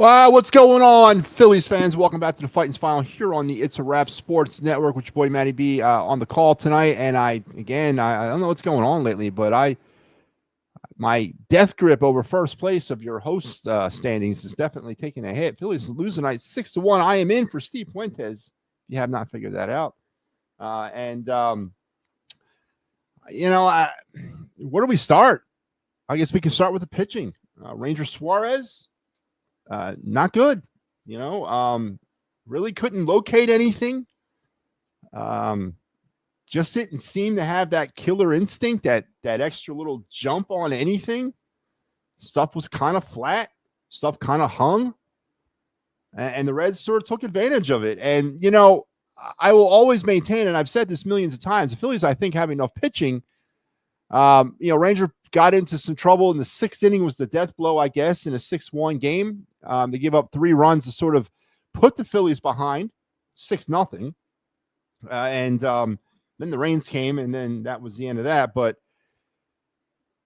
Well, what's going on, Phillies fans? Welcome back to the Fighting's Final here on the It's a Wrap Sports Network with your boy Matty B on the call tonight. And I don't know what's going on lately, but my death grip over first place of your host standings is definitely taking a hit. Phillies losing tonight 6-1. I am in for Steve Fuentes. If you have not figured that out, where do we start? I guess we can start with the pitching. Ranger Suarez. Not good, really couldn't locate anything. Just didn't seem to have that killer instinct, that extra little jump on anything. Stuff was kind of flat, stuff kind of hung, and the Reds sort of took advantage of it. And, I will always maintain, and I've said this millions of times, the Phillies, I think, have enough pitching. Ranger got into some trouble in the sixth inning, was the death blow, I guess, in a 6-1 game. They gave up 3 runs to sort of put the Phillies behind 6-0. And then the rains came, and then that was the end of that. But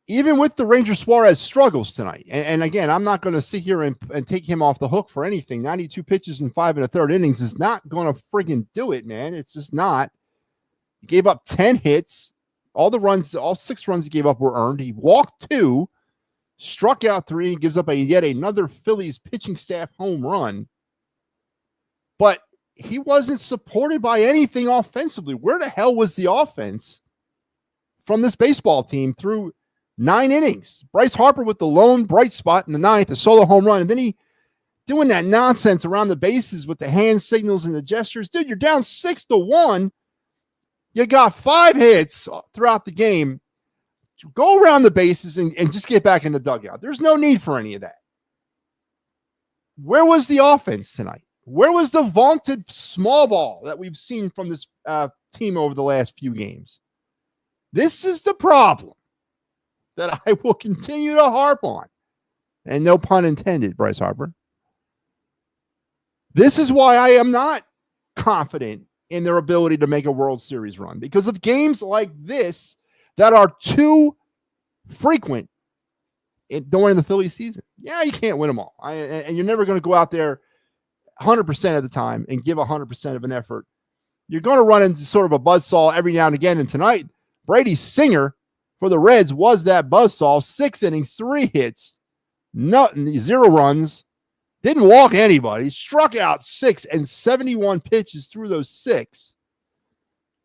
even with the Ranger Suarez struggles tonight, and again, I'm not going to sit here and take him off the hook for anything. 92 pitches in 5 1/3 innings is not going to friggin' do it, man. It's just not. He gave up 10 hits. All 6 runs he gave up were earned. He walked 2, struck out 3, and gives up yet another Phillies pitching staff home run. But he wasn't supported by anything offensively. Where the hell was the offense from this baseball team through 9 innings? Bryce Harper with the lone bright spot in the 9th, a solo home run, and then he doing that nonsense around the bases with the hand signals and the gestures. Dude, you're down 6-1. You got 5 hits throughout the game. Go around the bases and just get back in the dugout. There's no need for any of that. Where was the offense tonight? Where was the vaunted small ball that we've seen from this team over the last few games? This is the problem that I will continue to harp on. And no pun intended, Bryce Harper. This is why I am not confident in their ability to make a World Series run, because of games like this that are too frequent during the Phillies season. Yeah, you can't win them all. And you're never going to go out there 100% of the time and give 100% of an effort. You're going to run into sort of a buzzsaw every now and again. And tonight, Brady Singer for the Reds was that buzzsaw. 6 innings, 3 hits, 0 runs. Didn't walk anybody. Struck out 6 and 71 pitches through those 6.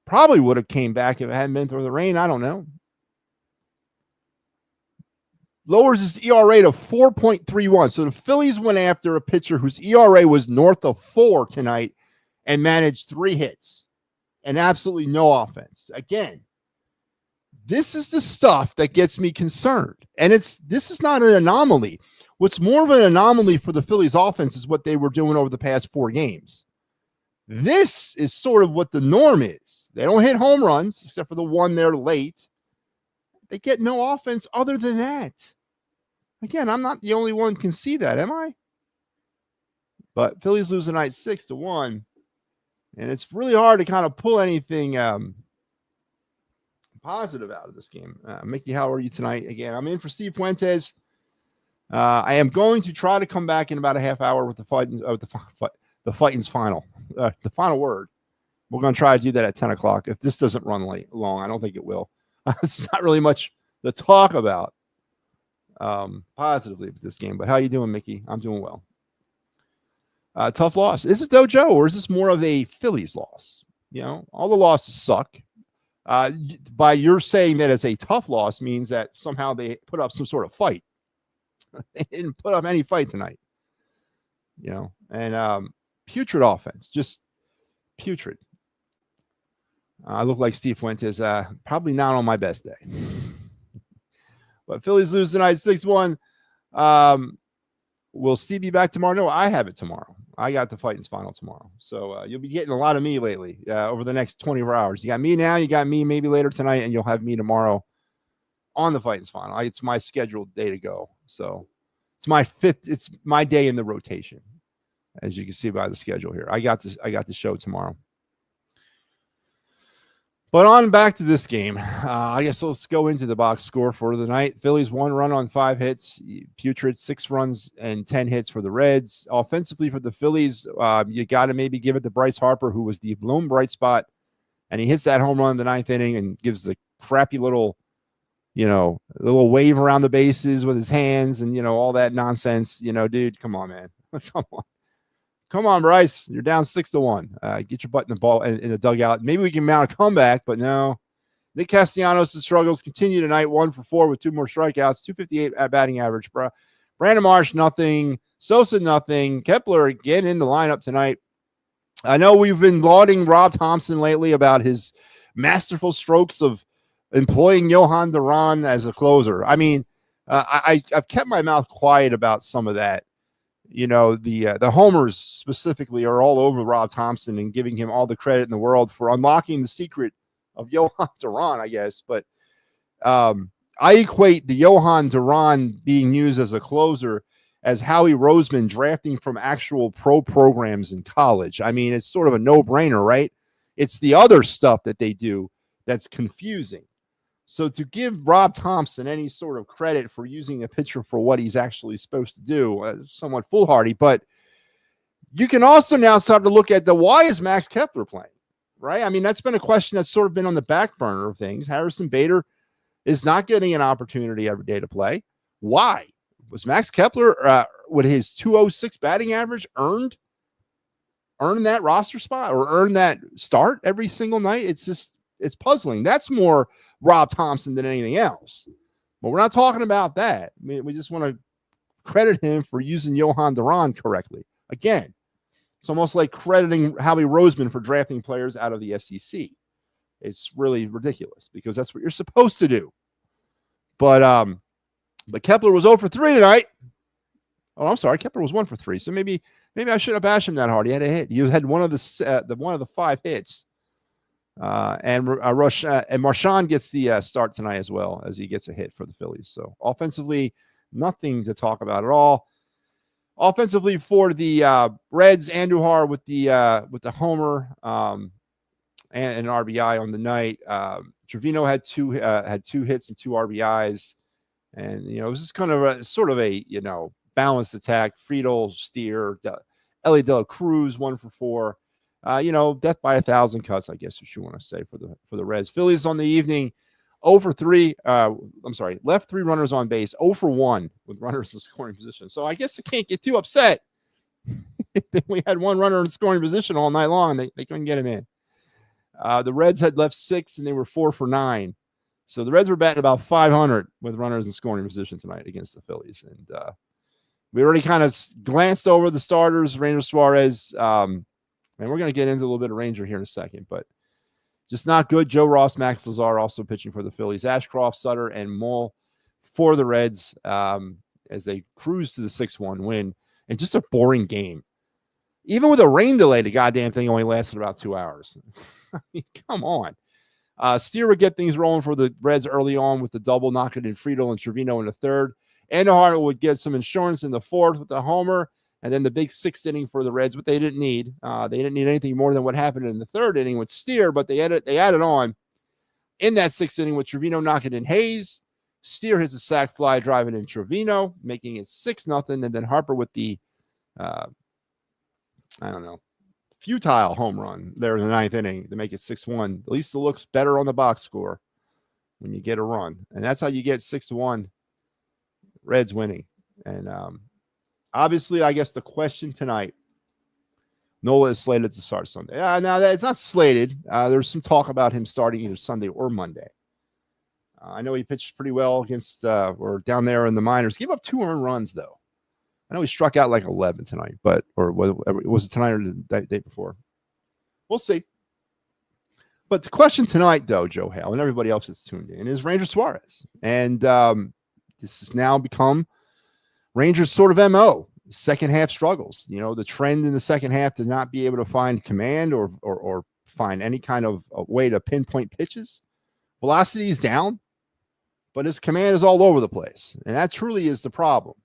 Probably would have came back if it hadn't been through the rain. I don't know. Lowers his ERA to 4.31. So the Phillies went after a pitcher whose ERA was north of 4 tonight and managed 3 hits and absolutely no offense. Again, this is the stuff that gets me concerned. And this is not an anomaly. What's more of an anomaly for the Phillies offense is what they were doing over the past 4 games. This is sort of what the norm is. They don't hit home runs, except for the one there late. They get no offense other than that. Again, I'm not the only one who can see that, am I? But Phillies lose tonight 6-1. And it's really hard to kind of pull anything positive out of this game. Mickey, how are you tonight? Again, I'm in for Steve Fuentes. I am going to try to come back in about a half hour with the Fighting's Final. The final word. We're going to try to do that at 10 o'clock. If this doesn't run long, I don't think it will. It's not really much to talk about positively with this game. But how you doing, Mickey? I'm doing well. Tough loss. Is it Dojo, or is this more of a Phillies loss? All the losses suck. By your saying that it's a tough loss means that somehow they put up some sort of fight. They didn't put up any fight tonight. And putrid offense, just putrid. I look like Steve Fuentes, probably not on my best day. But Phillies lose tonight 6-1. Will Steve be back tomorrow? No, I have it tomorrow. I got the Fighting's Final tomorrow. So you'll be getting a lot of me lately over the next 24 hours. You got me now, you got me maybe later tonight, and you'll have me tomorrow on the Fighting's Final. It's my scheduled day to go. So it's my day in the rotation, as you can see by the schedule here. I got the show tomorrow. But on back to this game. I guess let's go into the box score for the night. Phillies 1 run on 5 hits. Putrid 6 runs and 10 hits for the Reds. Offensively for the Phillies, you got to maybe give it to Bryce Harper, who was the lone bright spot. And he hits that home run in the 9th inning and gives the crappy little, little wave around the bases with his hands and, all that nonsense. Dude, come on, man. Come on. Come on, Bryce. You're down 6-1. Get your butt in the ball in the dugout. Maybe we can mount a comeback, but no. Nick Castellanos' struggles continue tonight, 1 for 4 with 2 more strikeouts, 258 at batting average. Brandon Marsh, nothing. Sosa, nothing. Kepler again in the lineup tonight. I know we've been lauding Rob Thompson lately about his masterful strokes of employing Johan Duran as a closer. I mean, I've kept my mouth quiet about some of that. The homers specifically are all over Rob Thompson and giving him all the credit in the world for unlocking the secret of Johan Duran, I guess. But I equate the Johan Duran being used as a closer as Howie Roseman drafting from actual pro programs in college. I mean, it's sort of a no-brainer, right? It's the other stuff that they do that's confusing. So to give Rob Thompson any sort of credit for using a pitcher for what he's actually supposed to do, somewhat foolhardy. But you can also now start to look at why is Max Kepler playing, right? I mean, that's been a question that's sort of been on the back burner of things. Harrison Bader is not getting an opportunity every day to play. Why? Was Max Kepler, with his 206 batting average, earn that roster spot or earn that start every single night? It's puzzling. That's more Rob Thompson than anything else. But we're not talking about that. I mean, we just want to credit him for using Johan Duran correctly. Again, it's almost like crediting Howie Roseman for drafting players out of the SEC. It's really ridiculous because that's what you're supposed to do. But Kepler was 0 for 3 tonight. Oh, I'm sorry. Kepler was 1 for 3. So maybe I shouldn't have bashed him that hard. He had a hit. He had one of the 5 hits. And Marchand gets the start tonight as well as he gets a hit for the Phillies. So offensively, nothing to talk about at all. Offensively for the Reds, Andujar with the homer and an RBI on the night. Trevino had two hits and 2 RBIs, and it was just kind of a balanced attack. Friedel, Steer, Ellie De La Cruz 1 for 4. Death by 1,000 cuts, I guess what you want to say for the Reds. Phillies on the evening, 0 for 3. Left 3 runners on base, 0 for 1 with runners in scoring position. So I guess I can't get too upset. We had 1 runner in scoring position all night long, and they couldn't get him in. The Reds had left 6, and they were 4 for 9. So the Reds were batting about 500 with runners in scoring position tonight against the Phillies. And we already kind of glanced over the starters, Ranger Suarez, and we're going to get into a little bit of Ranger here in a second, but just not good. Joe Ross, Max Lazar also pitching for the Phillies. Ashcroft, Sutter, and Mull for the Reds as they cruise to the 6-1 win. And just a boring game. Even with a rain delay, the goddamn thing only lasted about 2 hours. I mean, come on. Steer would get things rolling for the Reds early on with the double, knocking in Friedel and Trevino in the 3rd. Andujar would get some insurance in the 4th with the homer. And then the big 6th inning for the Reds, but they didn't need. They didn't need anything more than what happened in the 3rd inning with Steer, but they added on in that 6th inning with Trevino knocking in Hayes. Steer hits a sac fly driving in Trevino, making it 6-0. And then Harper with the, futile home run there in the 9th inning to make it 6-1. At least it looks better on the box score when you get a run. And that's how you get 6-1 Reds winning. And, obviously, I guess the question tonight, Nola is slated to start Sunday. Now, it's not slated. There's some talk about him starting either Sunday or Monday. I know he pitched pretty well against or down there in the minors. Gave up 2 earned runs, though. I know he struck out like 11 tonight, or was it tonight or the day before? We'll see. But the question tonight, though, Joe Hale, and everybody else that's tuned in, is Ranger Suarez. And this has now become Rangers' sort of MO, second half struggles. The trend in the second half to not be able to find command or find any kind of a way to pinpoint pitches. Velocity is down, but his command is all over the place. And that truly is the problem,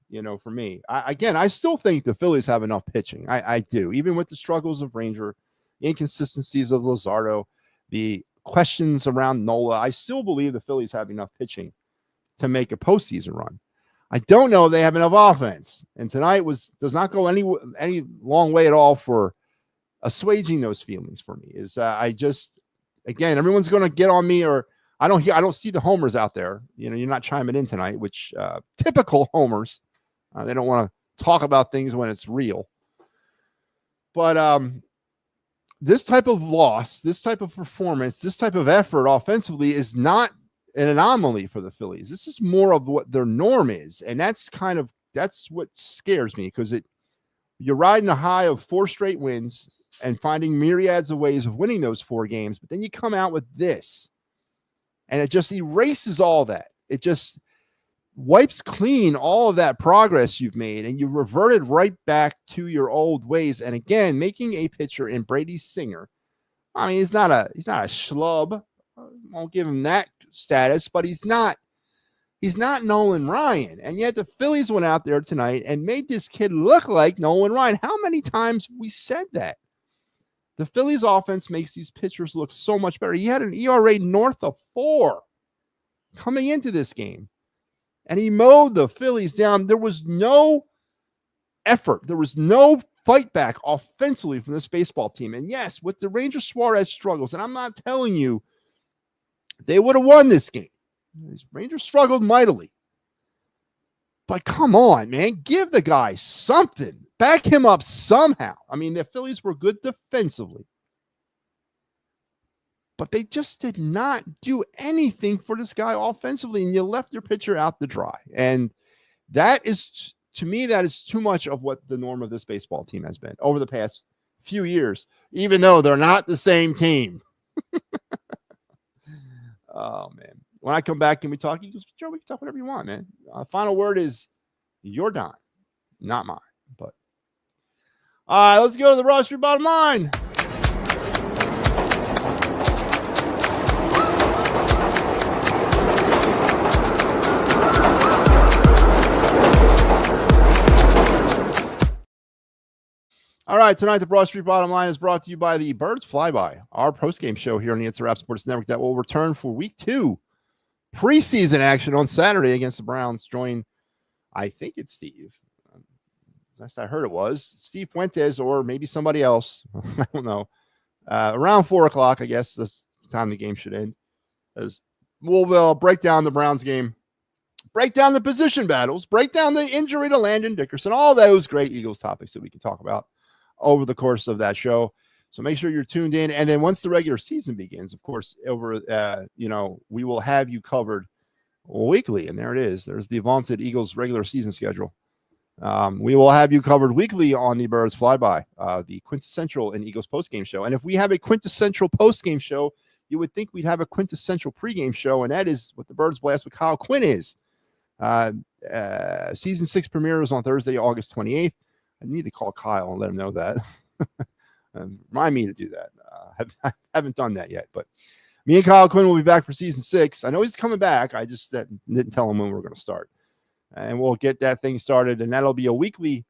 for me. I still think the Phillies have enough pitching. I do, even with the struggles of Ranger, inconsistencies of Luzardo, the questions around Nola. I still believe the Phillies have enough pitching to make a postseason run. I don't know if they have enough offense. And tonight does not go any long way at all for assuaging those feelings for me. Again, everyone's going to get on me, or I don't see the homers out there. You're not chiming in tonight, which typical homers. They don't want to talk about things when it's real. But this type of loss, this type of performance, this type of effort offensively is not an anomaly for the Phillies. This is more of what their norm is. And that's what scares me, because you're riding a high of 4 straight wins and finding myriads of ways of winning those 4 games. But then you come out with this, and it just erases all that. It just wipes clean all of that progress you've made, and you reverted right back to your old ways. And again, making a pitcher in Brady Singer. I mean, he's not a schlub. I won't give him that status, but he's not Nolan Ryan. And yet the Phillies went out there tonight and made this kid look like Nolan Ryan. How many times we said that? The Phillies offense makes these pitchers look so much better. He had an ERA north of 4 coming into this game, and he mowed the Phillies down. There was no effort. There was no fight back offensively from this baseball team. And yes, with the Ranger Suarez struggles, and I'm not telling you they would have won this game. These Rangers struggled mightily. But come on, man. Give the guy something. Back him up somehow. I mean, the Phillies were good defensively, but they just did not do anything for this guy offensively, and you left your pitcher out to dry. And that is, to me, that is too much of what the norm of this baseball team has been over the past few years, even though they're not the same team. Oh, man. When I come back, can we talk? He goes, Joe, we can talk whatever you want, man. Final word is your dime, not mine. But all right, let's go to the Raw Street Bottom Line. All right, tonight the Broad Street Bottom Line is brought to you by the Birds Flyby, our postgame show here on the It's a Wrap Sports Network that will return for Week 2 preseason action on Saturday against the Browns. Join, I think it's Steve. Last I heard it was Steve Fuentes, or maybe somebody else. I don't know. Around 4 o'clock, I guess, this time the game should end. As we'll break down the Browns game, break down the position battles, break down the injury to Landon Dickerson, all those great Eagles topics that we can talk about over the course of that show. So make sure you're tuned in. And then once the regular season begins, of course, we will have you covered weekly. And there it is. There's the vaunted Eagles regular season schedule. We will have you covered weekly on the Birds Flyby, the quintessential and Eagles postgame show. And if we have a quintessential postgame show, you would think we'd have a quintessential pregame show. And that is what the Birds Blast with Kyle Quinn is. Season 6 premiere is on Thursday, August 28th. I need to call Kyle and let him know that. Remind me to do that. I haven't done that yet, but me and Kyle Quinn will be back for season 6. I know he's coming back. I just didn't tell him when we're going to start, and we'll get that thing started. And that'll be a weekly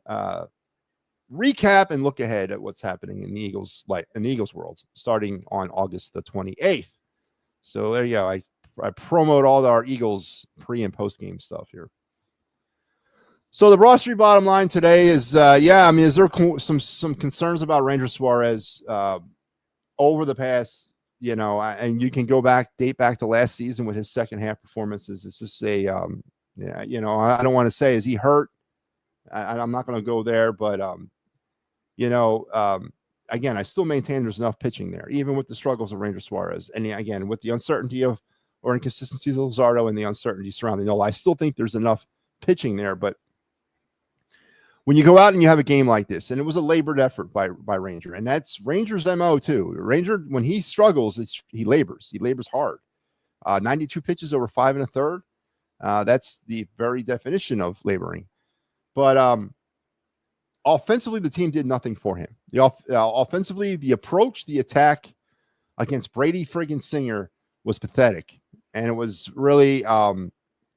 recap and look ahead at what's happening in the Eagles world, starting on August the 28th. So there you go. I promote all our Eagles pre and post game stuff here. So the Raw Street Bottom Line today is, is there some concerns about Ranger Suarez over the past, and you can date back to last season with his second half performances. It's just I don't want to say, is he hurt? I'm not going to go there, but, again, I still maintain there's enough pitching there, even with the struggles of Ranger Suarez. And again, with the uncertainty or inconsistencies of Luzardo and the uncertainty surrounding Nola, I still think there's enough pitching there, but when you go out and you have a game like this, and it was a labored effort by Ranger, and that's Ranger's MO too. Ranger, when he struggles, he labors. He labors hard. 92 pitches over 5 1/3. That's the very definition of laboring. But offensively, the team did nothing for him. Offensively, the approach, the attack against Brady friggin' Singer was pathetic, and it was really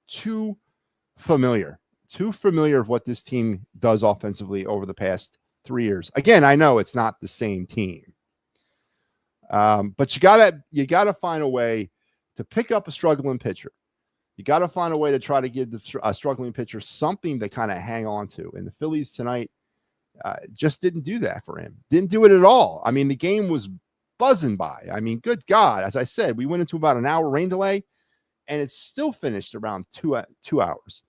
too familiar of what this team does offensively over the past 3 years. Again, I know it's not the same team. But you gotta find a way to pick up a struggling pitcher. You got to find a way to try to give the struggling pitcher something to kind of hang on to. And the Phillies tonight just didn't do that for him. Didn't do it at all. I mean, the game was buzzing by. I mean, good God. As I said, we went into about an hour rain delay, and it still finished around 2 hours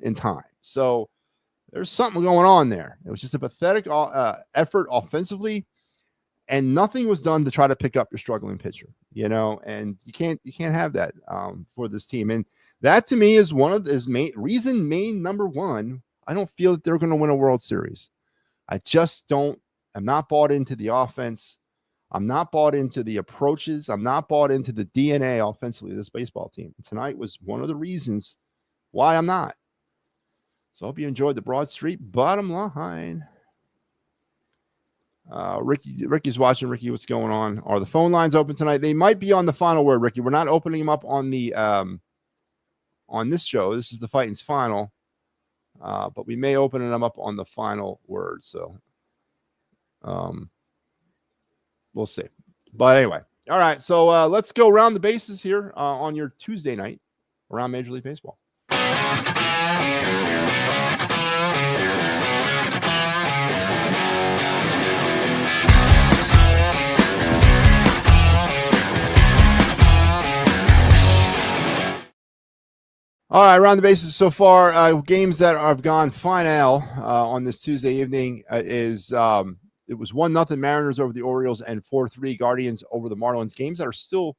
in time. So there's something going on there. It was just a pathetic effort offensively, and nothing was done to try to pick up your struggling pitcher, and you can't have that for this team. And that to me is one of his main number one. I don't feel that they're going to win a World Series. I just don't. I'm not bought into the offense. I'm not bought into the approaches. I'm not bought into the DNA offensively of this baseball team. Tonight was one of the reasons why I'm not. So I hope you enjoyed the Broad Street bottom line. Ricky's watching. Ricky, what's going on? Are the phone lines open tonight? They might be on the final word, Ricky. We're not opening them up on the on this show. This is the Fighting's final, but we may open them up on the final word. So, we'll see. But anyway, all right. So let's go around the bases here on your Tuesday night around Major League Baseball. All right, around the bases so far, games that have gone final on this Tuesday evening is it was 1-0 Mariners over the Orioles and 4-3 Guardians over the Marlins. Games that are still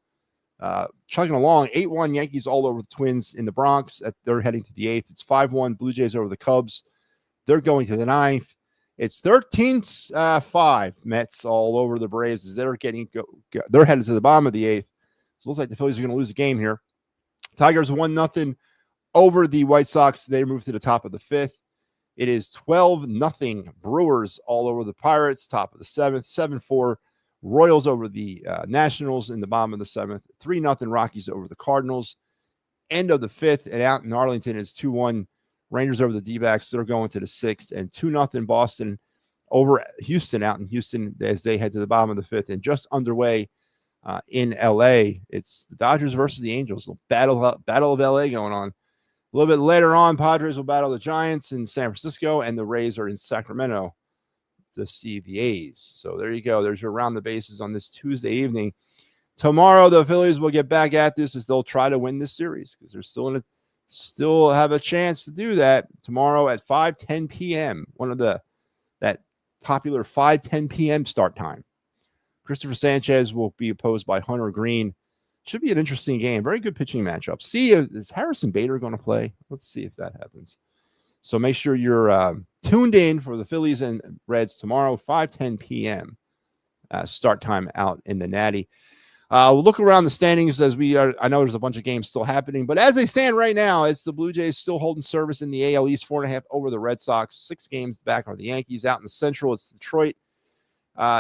chugging along. 8-1 Yankees all over the Twins in the Bronx. They're heading to the 8th. It's 5-1 Blue Jays over the Cubs. They're going to the 9th. It's 13-5 Mets all over the Braves as they're headed to the bottom of the 8th. So it looks like the Phillies are going to lose the game here. Tigers 1-0 over the White Sox. They move to the top of the 5th. It is 12-0 Brewers all over the Pirates, top of the 7th. 7-4 Royals over the Nationals in the bottom of the 7th. 3-0 Rockies over the Cardinals. End of the 5th. And out in Arlington is 2-1 Rangers over the D-backs. They're going to the 6th. And 2-0 Boston over Houston out in Houston as they head to the bottom of the 5th. And just underway in L.A., it's the Dodgers versus the Angels. A battle of L.A. going on. A little bit later on, Padres will battle the Giants in San Francisco, and the Rays are in Sacramento to see the A's. So there you go. There's your round the bases on this Tuesday evening. Tomorrow, the Phillies will get back at this as they'll try to win this series because they're still have a chance to do that tomorrow at 5:10 p.m. One of that popular 5:10 p.m. start time. Christopher Sanchez will be opposed by Hunter Green. Should be an interesting game. Very good pitching matchup. Is Harrison Bader going to play? Let's see if that happens. So make sure you're tuned in for the Phillies and Reds tomorrow, 5:10 p.m. Start time out in the Natty. We'll look around the standings as we are. I know there's a bunch of games still happening, but as they stand right now, it's the Blue Jays still holding service in the AL East, 4.5 over the Red Sox. 6 games back are the Yankees. Out in the Central, it's Detroit.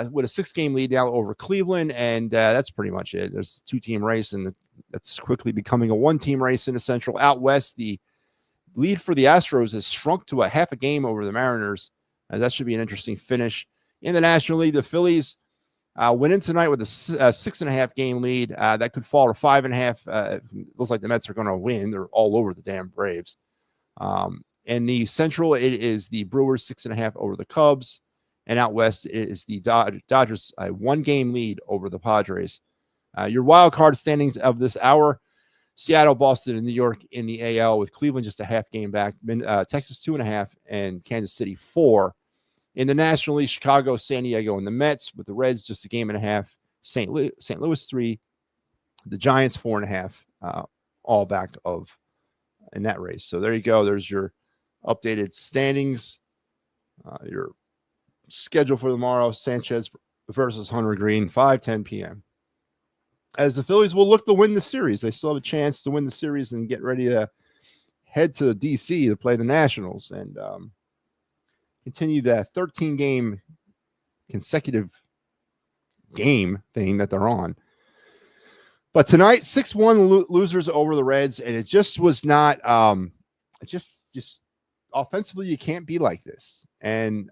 With a 6-game lead now over Cleveland, and that's pretty much it. There's a 2-team race, and that's quickly becoming a 1-team race in the Central. Out West, the lead for the Astros has shrunk to a half a game over the Mariners. That should be an interesting finish. In the National League, the Phillies went in tonight with a 6.5-game lead. That could fall to 5.5. It looks like the Mets are going to win. They're all over the damn Braves. In the Central, it is the Brewers 6.5 over the Cubs. And out West is the Dodgers, a 1-game lead over the Padres. Your wild card standings of this hour, Seattle, Boston, and New York in the AL with Cleveland just a half game back. Texas 2.5 and Kansas City 4. In the National League, Chicago, San Diego, and the Mets with the Reds just a game and a half. St. Louis 3. The Giants 4.5, all back in that race. So there you go. There's your updated standings. Your schedule for tomorrow, Sanchez versus Hunter Green, 5:10 p.m. As the Phillies will look to win the series. They still have a chance to win the series and get ready to head to D.C. to play the Nationals and continue that 13-game consecutive game thing that they're on. But tonight, 6-1 losers over the Reds, and it just was not just offensively, you can't be like this. And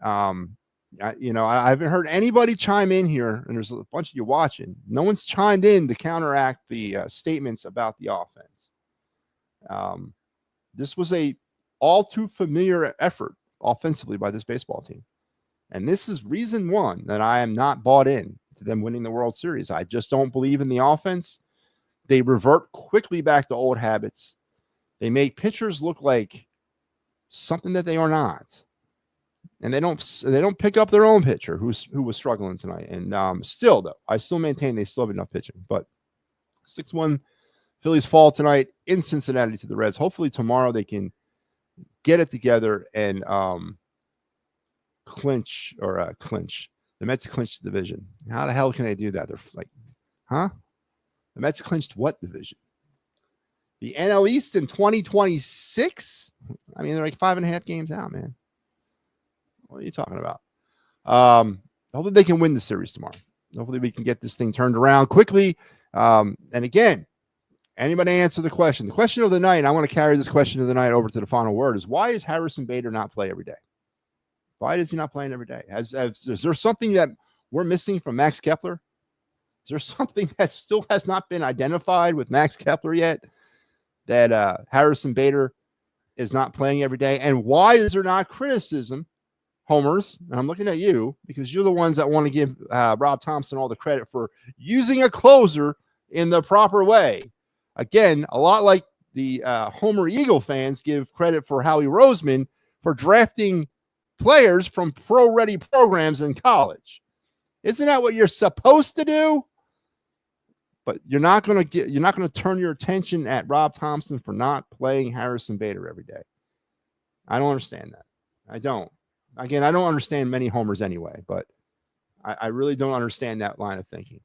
I haven't heard anybody chime in here, and there's a bunch of you watching. No one's chimed in to counteract the statements about the offense. This was a all too familiar effort offensively by this baseball team. And this is reason one that I am not bought in to them winning the World Series. I just don't believe in the offense. They revert quickly back to old habits. They make pitchers look like something that they are not. And they don't pick up their own pitcher who was struggling tonight. And still, though, I still maintain they still have enough pitching. But 6-1 Phillies fall tonight in Cincinnati to the Reds. Hopefully tomorrow they can get it together and clinch. The Mets clinched the division. How the hell can they do that? They're like, huh? The Mets clinched what division? The NL East in 2026? I mean, they're like 5.5 games out, man. What are you talking about? Hopefully they can win the series tomorrow. Hopefully we can get this thing turned around quickly. And again, anybody answer the question? The question of the night, and I want to carry this question of the night over to the final word, is why is Harrison Bader not play every day? Why is he not playing every day? Is there something that we're missing from Max Kepler? Is there something that still has not been identified with Max Kepler yet that Harrison Bader is not playing every day? And why is there not criticism, homers, and I'm looking at you because you're the ones that want to give Rob Thompson all the credit for using a closer in the proper way. Again, a lot like the Homer Eagle fans give credit for Howie Roseman for drafting players from pro-ready programs in college. Isn't that what you're supposed to do? But you're not going to turn your attention at Rob Thompson for not playing Harrison Bader every day. I don't understand that. I don't. Again, I don't understand many homers anyway, but I really don't understand that line of thinking.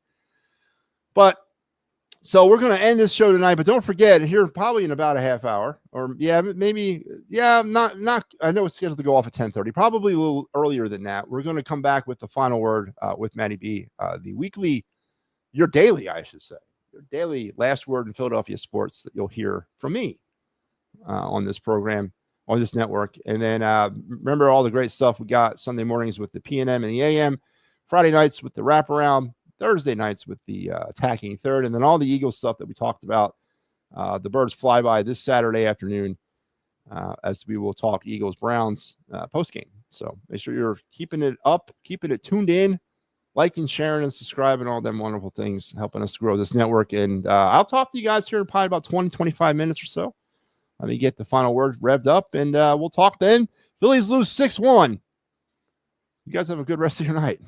But so we're going to end this show tonight, but don't forget, here probably in about a half hour, or not. I know it's scheduled to go off at 10:30, probably a little earlier than that. We're going to come back with the final word with Matty B, the weekly, your daily last word in Philadelphia sports that you'll hear from me on this program, on this network. And then remember all the great stuff we got Sunday mornings with the PNM and the AM, Friday nights with the wraparound, Thursday nights with the attacking third, and then all the Eagles stuff that we talked about. The Birds flyby this Saturday afternoon as we will talk Eagles-Browns postgame. So make sure you're keeping it up, keeping it tuned in, liking, sharing, and subscribing, all them wonderful things, helping us grow this network. And I'll talk to you guys here in probably about 20, 25 minutes or so. Let me get the final word revved up, and we'll talk then. Phillies lose 6-1. You guys have a good rest of your night.